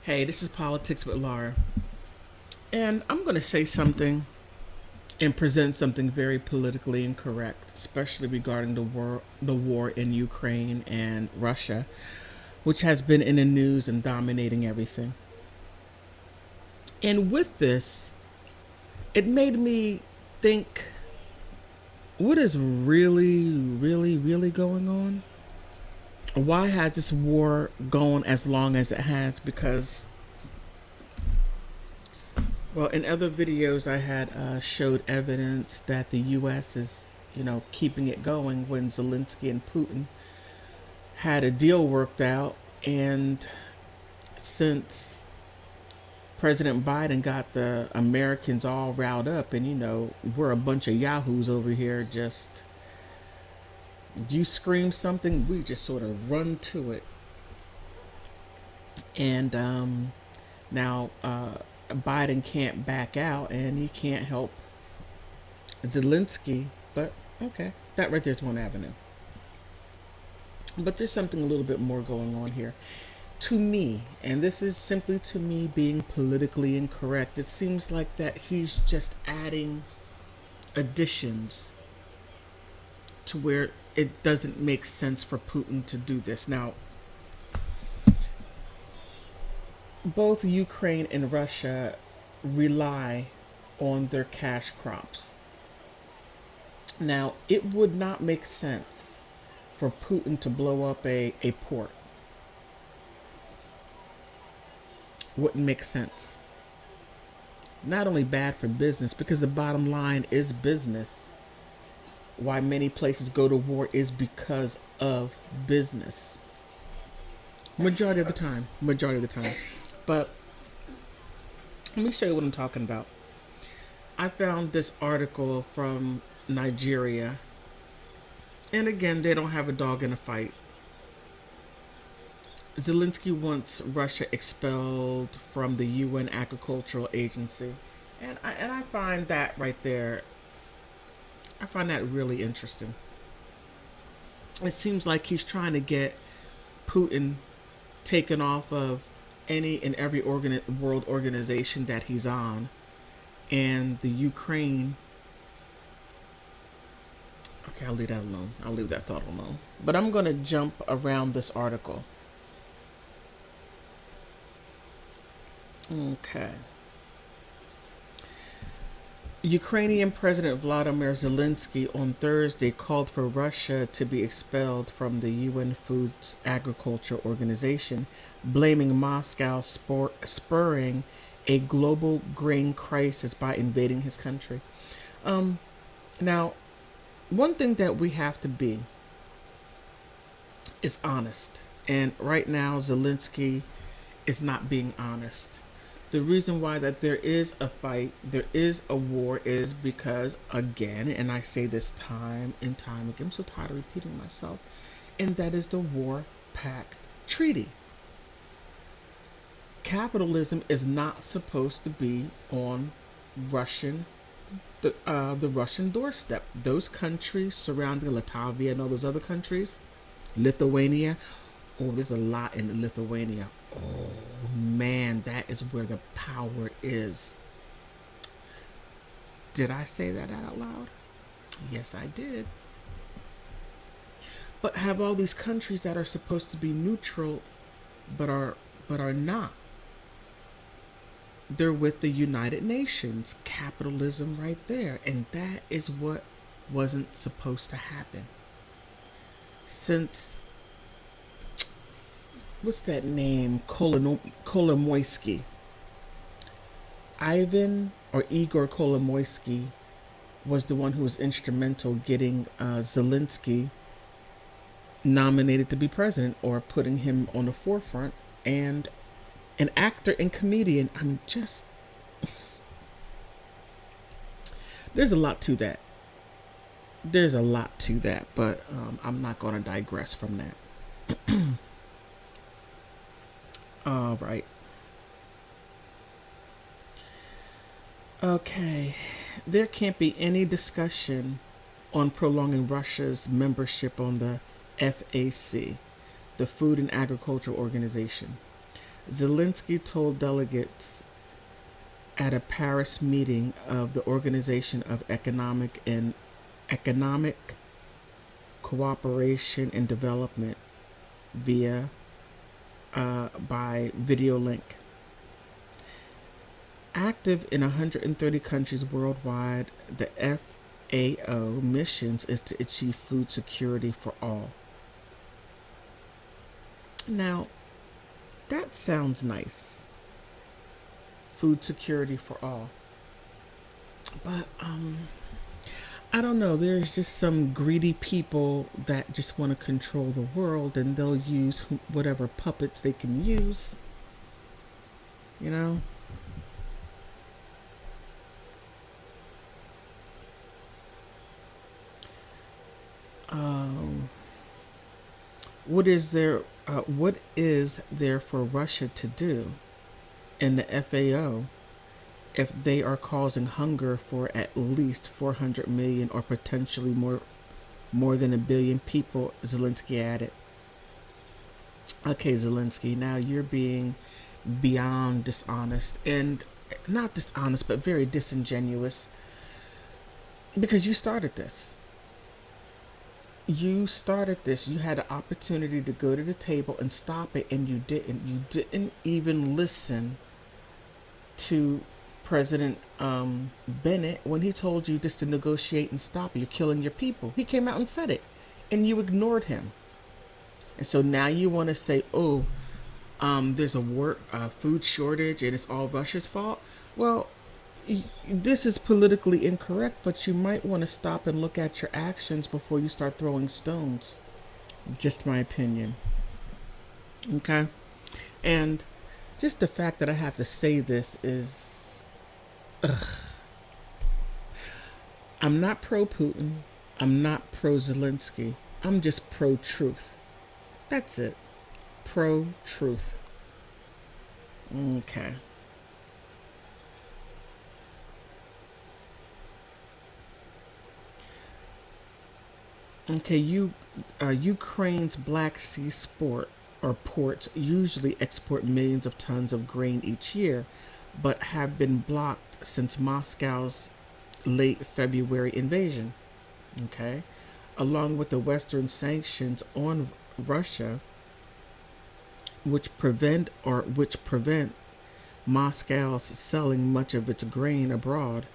Hey, this is Politics with Laura, and I'm going to say something and present something very politically incorrect, especially regarding the war in Ukraine and Russia, which has been in the news and dominating everything. And with this, it made me think, what is really going on? Why has this war gone as long as it has? Because, well, in other videos, I had showed evidence that the U.S. is, keeping it going when Zelensky and Putin had a deal worked out. And since President Biden got the Americans all riled up, and, we're a bunch of yahoos over here, just you scream something, we just sort of run to it. And now Biden can't back out, and he can't help Zelensky, but okay, that right there's one avenue. But there's something a little bit more going on here. To me, and this is simply to me being politically incorrect, it seems like that he's just adding additions to where it doesn't make sense for Putin to do this. Now, both Ukraine and Russia rely on their cash crops. Now, it would not make sense for Putin to blow up a port. Wouldn't make sense. Not only bad for business, because the bottom line is business. Why many places go to war is because of business. Majority of the time. But let me show you what I'm talking about. I found this article from Nigeria. And again, they don't have a dog in a fight. Zelensky wants Russia expelled from the UN Agricultural Agency. And I find that right there, I find that really interesting. It seems like he's trying to get Putin taken off of any and every world organization that he's on. And the Ukraine, okay, I'll leave that alone. I'll leave that thought alone. But I'm going to jump around this article. Okay. Ukrainian President Vladimir Zelensky on Thursday called for Russia to be expelled from the UN Food Agriculture Organization, blaming Moscow spurring a global grain crisis by invading his country. Now, one thing that we have to be is honest. And right now, Zelensky is not being honest. The reason why that there is a fight, there is a war, is because, again, and I say this time and time again, I'm so tired of repeating myself, and that is the War Pact Treaty. Capitalism is not supposed to be on the Russian doorstep. Those countries surrounding Latvia and all those other countries, Lithuania, oh, there's a lot in Lithuania. Oh man, that is where the power is. Did I say that out loud? Yes, I did. But have all these countries that are supposed to be neutral, but are not. They're with the United Nations. Capitalism right there, and that is what wasn't supposed to happen. Since, what's that name? Kolomoisky. Ivan or Igor Kolomoisky was the one who was instrumental getting Zelensky nominated to be president, or putting him on the forefront. And an actor and comedian, I'm just... There's a lot to that. But I'm not going to digress from that. All right. Okay. There can't be any discussion on prolonging Russia's membership on the FAC, the Food and Agriculture Organization. Zelensky told delegates at a Paris meeting of the Organization of Economic Cooperation and Development via by video link. Active in 130 countries worldwide, the FAO missions is to achieve food security for all. Now, that sounds nice. Food security for all. But I don't know, there's just some greedy people that just want to control the world, and they'll use whatever puppets they can use. You know? Um, what is there for Russia to do in the FAO if they are causing hunger for at least 400 million or potentially more than a billion people? Zelensky added. Okay, Zelensky, now you're being beyond dishonest, and not dishonest but very disingenuous, because you started this. You had an opportunity to go to the table and stop it, and you didn't even listen to President Bennett when he told you just to negotiate and stop it. You're killing your people. He came out and said it, and you ignored him. And so now you want to say, oh, there's a food shortage and it's all Russia's fault. Well, this is politically incorrect, but you might want to stop and look at your actions before you start throwing stones. Just my opinion. Okay? And just the fact that I have to say this is. Ugh. I'm not pro Putin. I'm not pro Zelensky. I'm just pro truth. That's it. Pro truth. Okay. Okay, Ukraine's Black Sea sport or ports usually export millions of tons of grain each year, but have been blocked since Moscow's late February invasion. Okay, along with the Western sanctions on Russia, which prevent Moscow's selling much of its grain abroad.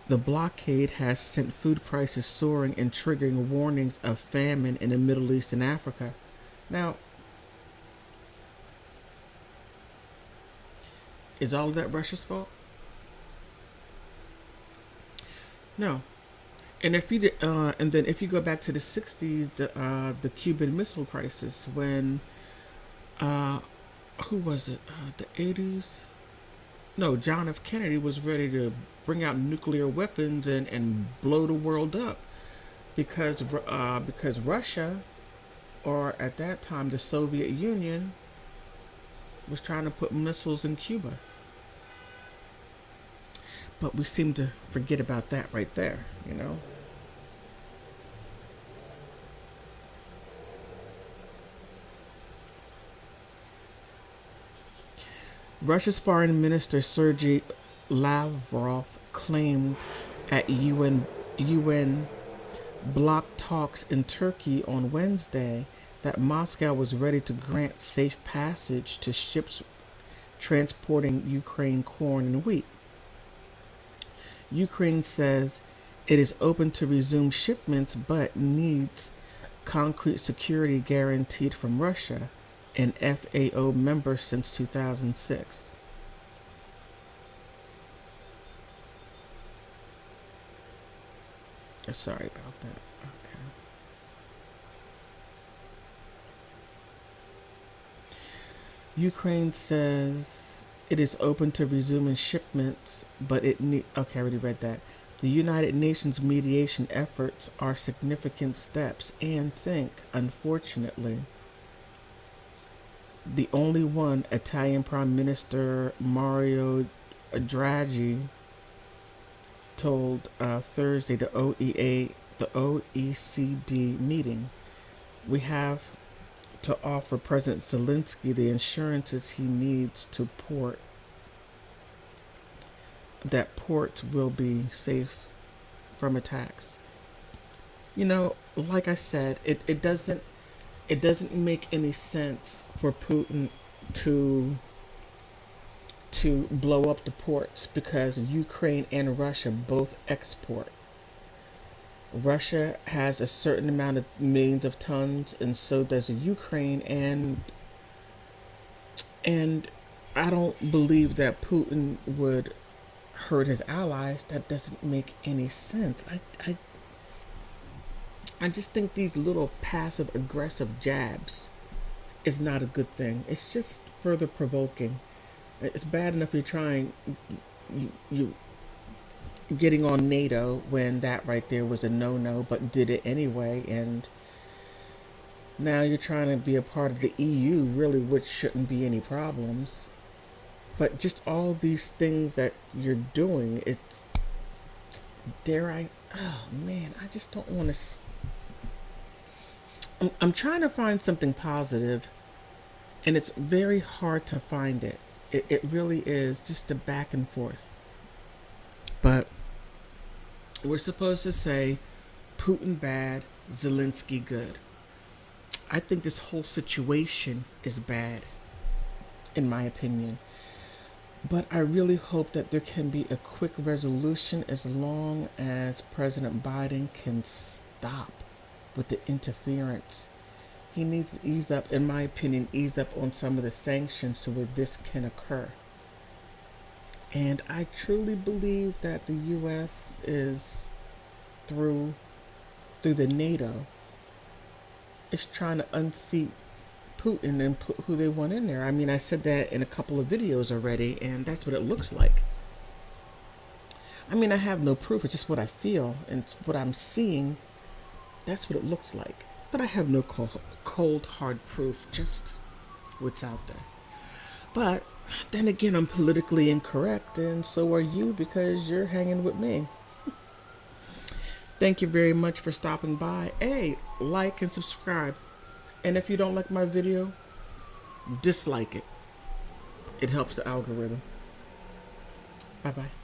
The blockade has sent food prices soaring and triggering warnings of famine in the Middle East and Africa. Now, is all of that Russia's fault? No. And then if you go back to the '60s, the Cuban Missile Crisis, when uh, who was it? The '80s. No, John F. Kennedy was ready to bring out nuclear weapons and blow the world up because Russia, or at that time the Soviet Union, was trying to put missiles in Cuba. But we seem to forget about that right there, you know? Russia's Foreign Minister Sergei Lavrov claimed at UN bloc talks in Turkey on Wednesday that Moscow was ready to grant safe passage to ships transporting Ukraine corn and wheat. Ukraine says it is open to resume shipments but needs concrete security guaranteed from Russia, an FAO member since 2006. Sorry about that. Okay. Ukraine says it is open to resuming shipments, but it need. Okay, I already read that. The United Nations mediation efforts are significant steps, and unfortunately, the only one. Italian Prime Minister Mario Draghi told Thursday the OECD meeting. We have to offer President Zelensky the assurances he needs to port that ports will be safe from attacks. You know, like I said, it doesn't make any sense for Putin to blow up the ports because Ukraine and Russia both export. Russia has a certain amount of millions of tons, and so does Ukraine, and I don't believe that Putin would hurt his allies. That doesn't make any sense. I just think these little passive aggressive jabs is not a good thing. It's just further provoking. It's bad enough you're trying you getting on NATO when that right there was a no-no, but did it anyway, and now you're trying to be a part of the EU, really, which shouldn't be any problems. But just all these things that you're doing, it's oh man, I just don't want to. I'm trying to find something positive, and it's very hard to find it. It really is just a back and forth. But we're supposed to say Putin bad, Zelensky good. I think this whole situation is bad, in my opinion. But I really hope that there can be a quick resolution as long as President Biden can stop with the interference. He needs to ease up, in my opinion, ease up on some of the sanctions to where this can occur. And I truly believe that the U.S. is through the NATO is trying to unseat Putin and put who they want in there. I mean, I said that in a couple of videos already, and that's what it looks like. I mean, I have no proof. It's just what I feel and it's what I'm seeing. That's what it looks like. But I have no cold, hard proof, just what's out there. But then again, I'm politically incorrect, and so are you because you're hanging with me. Thank you very much for stopping by. Hey, like and subscribe. And if you don't like my video, dislike it. It helps the algorithm. Bye-bye.